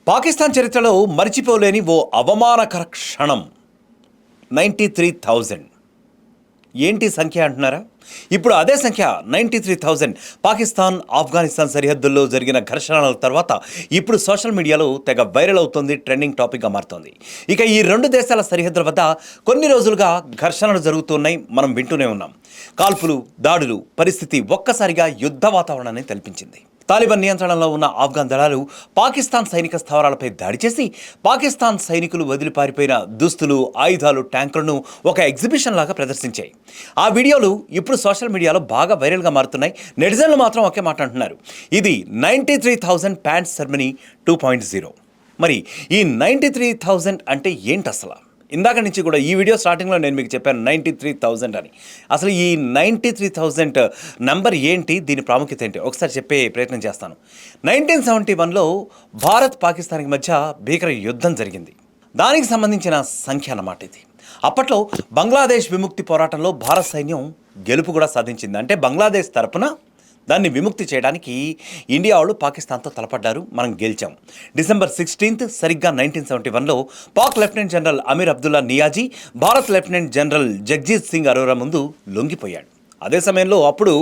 పాకిస్తాన్ చరిత్రలో మర్చిపోలేని ఓ అవమానకర క్షణం 93,000. ఏంటి సంఖ్య అంటున్నారా? ఇప్పుడు అదే సంఖ్య 93,000 పాకిస్తాన్ ఆఫ్ఘనిస్తాన్ సరిహద్దుల్లో జరిగిన ఘర్షణల తర్వాత ఇప్పుడు సోషల్ మీడియాలో తెగ వైరల్ అవుతుంది, ట్రెండింగ్ టాపిక్గా మారుతోంది. ఇక ఈ రెండు దేశాల సరిహద్దుల వద్ద కొన్ని రోజులుగా ఘర్షణలు జరుగుతున్నాయి, మనం వింటూనే ఉన్నాం. కాల్పులు, దాడులు, పరిస్థితి ఒక్కసారిగా యుద్ధ వాతావరణాన్ని తలపించింది. తాలిబాన్ నియంత్రణలో ఉన్న ఆఫ్ఘన్ దళాలు పాకిస్తాన్ సైనిక స్థావరాలపై దాడి చేసి పాకిస్తాన్ సైనికులు వదిలి పారిపోయిన దుస్తులు, ఆయుధాలు, ట్యాంకులను ఒక ఎగ్జిబిషన్ లాగా ప్రదర్శించాయి. ఆ వీడియోలు ఇప్పుడు సోషల్ మీడియాలో బాగా వైరల్గా మారుతున్నాయి. నెటిజన్లు మాత్రం ఒకే మాట అంటున్నారు, ఇది 93,000 ప్యాంట్స్ సెరమనీ 2.0. మరి ఈ 93,000 అంటే ఏంటి అసలు? ఇందాక నుంచి కూడా ఈ వీడియో స్టార్టింగ్లో నేను మీకు చెప్పాను 93,000 అని. అసలు ఈ 93,000 నెంబర్ ఏంటి, దీని ప్రాముఖ్యత ఏంటి ఒకసారి చెప్పే ప్రయత్నం చేస్తాను. 1971లో భారత్ పాకిస్తాన్కి మధ్య భీకర యుద్ధం జరిగింది. దానికి సంబంధించిన సంఖ్య అన్నమాట ఇది. అప్పట్లో బంగ్లాదేశ్ విముక్తి పోరాటంలో భారత సైన్యం గెలుపు కూడా సాధించింది. అంటే బంగ్లాదేశ్ తరపున దాన్ని విముక్తి చేయడానికి ఇండియా వాళ్ళు పాకిస్తాన్తో తలపడ్డారు, మనం గెలిచాం. డిసెంబర్ 16 సరిగ్గా 1971లో Pak lieutenant general Amir Abdullah Niazi Bharat lieutenant general Jagjit Singh Arora ముందు లొంగిపోయాడు. అదే సమయంలో అప్పుడు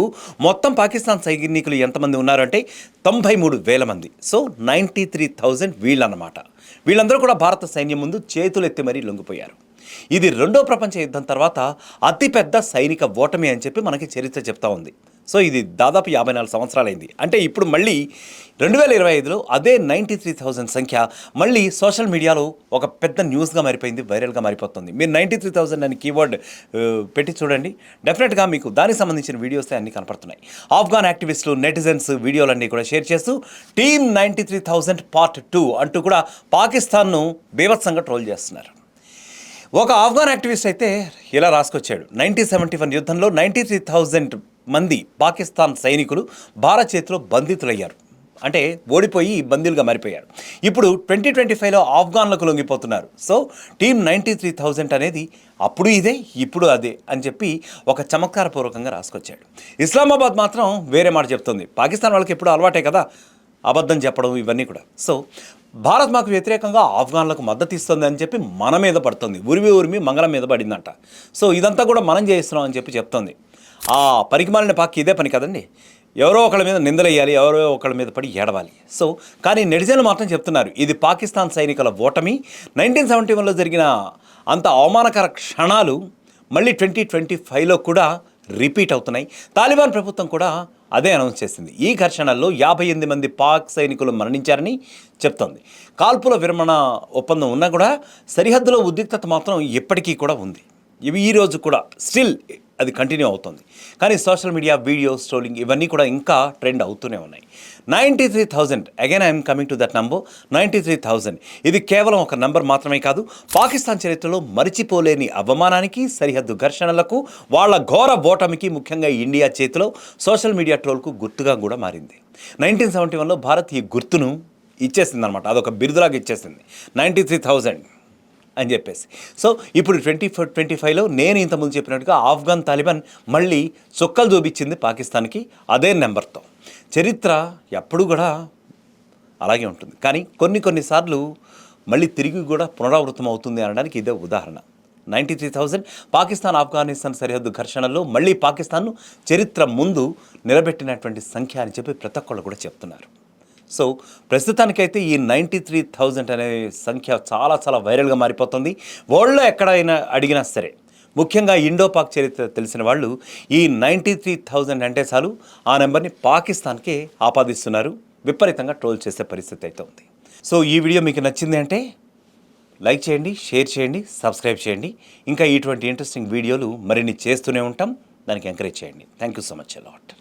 మొత్తం పాకిస్తాన్ సైనికులు ఎంతమంది ఉన్నారంటే 93,000 మంది. సో 93,000 వీళ్ళన్నమాట. వీళ్ళందరూ కూడా భారత సైన్యం ముందు చేతులెత్తి మరీ లొంగిపోయారు. ఇది రెండో ప్రపంచ యుద్ధం తర్వాత అతిపెద్ద సైనిక ఓటమి అని చెప్పి మనకి చరిత్ర చెప్తా ఉంది. సో ఇది దాదాపు 54 సంవత్సరాలైంది. అంటే ఇప్పుడు మళ్ళీ 2025లో అదే 93,000 సంఖ్య మళ్ళీ సోషల్ మీడియాలో ఒక పెద్ద న్యూస్గా మారిపోయింది, వైరల్గా మారిపోతుంది. మీరు 93,000 అని కీవర్డ్ పెట్టి చూడండి, డెఫినెట్గా మీకు దానికి సంబంధించిన వీడియోస్ అన్నీ కనపడుతున్నాయి. ఆఫ్ఘాన్ యాక్టివిస్టులు, నెటిజన్స్ వీడియోలన్నీ కూడా షేర్ చేస్తూ టీమ్ 93,000 పార్ట్ 2 అంటూ కూడా పాకిస్తాన్ను బీభత్సంగా ట్రోల్ చేస్తున్నారు. ఒక ఆఫ్ఘాన్ యాక్టివిస్ట్ అయితే ఇలా రాసుకొచ్చాడు, 1971 యుద్ధంలో 93,000 మంది పాకిస్తాన్ సైనికులు భారత్ చేతిలో బంధితులయ్యారు, అంటే ఓడిపోయి బందీలుగా మారిపోయారు. ఇప్పుడు 2025లో ఆఫ్ఘాన్లకు లొంగిపోతున్నారు. సో టీమ్ 93,000 అనేది అప్పుడు ఇదే, ఇప్పుడు అదే అని చెప్పి ఒక చమత్కారపూర్వకంగా రాసుకొచ్చాడు. ఇస్లామాబాద్ మాత్రం వేరే మాట చెప్తుంది. పాకిస్తాన్ వాళ్ళకి ఎప్పుడు అలవాటే కదా అబద్ధం చెప్పడం, ఇవన్నీ కూడా. సో భారత్ మాకు వ్యతిరేకంగా ఆఫ్ఘాన్లకు మద్దతు ఇస్తుంది అని చెప్పి మన మీద పడుతుంది, ఉరిమి మంగళం మీద పడిందంట. సో ఇదంతా కూడా మనం చేస్తున్నాం అని చెప్పి చెప్తుంది. ఆ పరికిమాలిన పాకి ఇదే పని కదండి, ఎవరో ఒకళ్ళ మీద నిందలేయాలి, ఎవరో ఒకళ్ళ మీద పడి ఏడవాలి. సో కానీ నెటిజన్లు మాత్రం చెప్తున్నారు ఇది పాకిస్తాన్ సైనికుల ఓటమి. 1971లో జరిగిన అంత అవమానకర క్షణాలు మళ్ళీ 2025లో కూడా రిపీట్ అవుతున్నాయి. తాలిబాన్ ప్రభుత్వం కూడా అదే అనౌన్స్ చేసింది. ఈ ఘర్షణల్లో 58 మంది పాక్ సైనికులు మరణించారని చెప్తోంది. కాల్పుల విరమణ ఒప్పందం ఉన్నా కూడా సరిహద్దులో ఉద్రిక్తత మాత్రం ఇప్పటికీ కూడా ఉంది. ఇవి ఈ రోజు కూడా స్టిల్ అది కంటిన్యూ అవుతుంది. కానీ సోషల్ మీడియా వీడియోస్, ట్రోలింగ్ ఇవన్నీ కూడా ఇంకా ట్రెండ్ అవుతూనే ఉన్నాయి. 93,000 again I'm coming to that number 93,000. ఇది కేవలం ఒక నంబర్ మాత్రమే కాదు, పాకిస్తాన్ చరిత్రలో మరిచిపోలేని అవమానానికి, సరిహద్దు ఘర్షణలకు, వాళ్ళ ఘోర ఓటమికి, ముఖ్యంగా ఇండియా చేతిలో సోషల్ మీడియా ట్రోల్కు గుర్తుగా కూడా మారింది. 1971లో భారత్ ఈ గుర్తును ఇచ్చేసింది అనమాట, అదొక బిరుదులాగా ఇచ్చేసింది 93,000 అని చెప్పేసి. సో ఇప్పుడు 2025లో నేను ఇంతకుముందు చెప్పినట్టుగా ఆఫ్ఘన్ తాలిబాన్ మళ్ళీ చుక్కలు చూపించింది పాకిస్తాన్కి అదే నెంబర్తో. చరిత్ర ఎప్పుడు కూడా అలాగే ఉంటుంది, కానీ కొన్నిసార్లు మళ్ళీ తిరిగి కూడా పునరావృతం అవుతుంది అనడానికి ఇదే ఉదాహరణ. 93,000 పాకిస్తాన్ ఆఫ్ఘనిస్తాన్ సరిహద్దు ఘర్షణల్లో మళ్ళీ పాకిస్తాన్ను చరిత్ర ముందు నిలబెట్టినటువంటి సంఖ్య అని చెప్పి ప్రతి ఒక్కళ్ళు కూడా చెప్తున్నారు. సో ప్రస్తుతానికైతే ఈ 93,000 అనే సంఖ్య చాలా వైరల్గా మారిపోతుంది. వరల్డ్లో ఎక్కడైనా అడిగినా సరే, ముఖ్యంగా ఇండో పాక్ చరిత్ర తెలిసిన వాళ్ళు ఈ 93,000 అంటే చాలు ఆ నెంబర్ని పాకిస్తాన్కే ఆపాదిస్తున్నారు, విపరీతంగా ట్రోల్ చేసే పరిస్థితి అయితే ఉంది. సో ఈ వీడియో మీకు నచ్చింది అంటే లైక్ చేయండి, షేర్ చేయండి, సబ్స్క్రైబ్ చేయండి. ఇంకా ఇటువంటి ఇంట్రెస్టింగ్ వీడియోలు మరిన్ని చేస్తూనే ఉంటాం, దానికి ఎంకరేజ్ చేయండి. Thank you so much allot.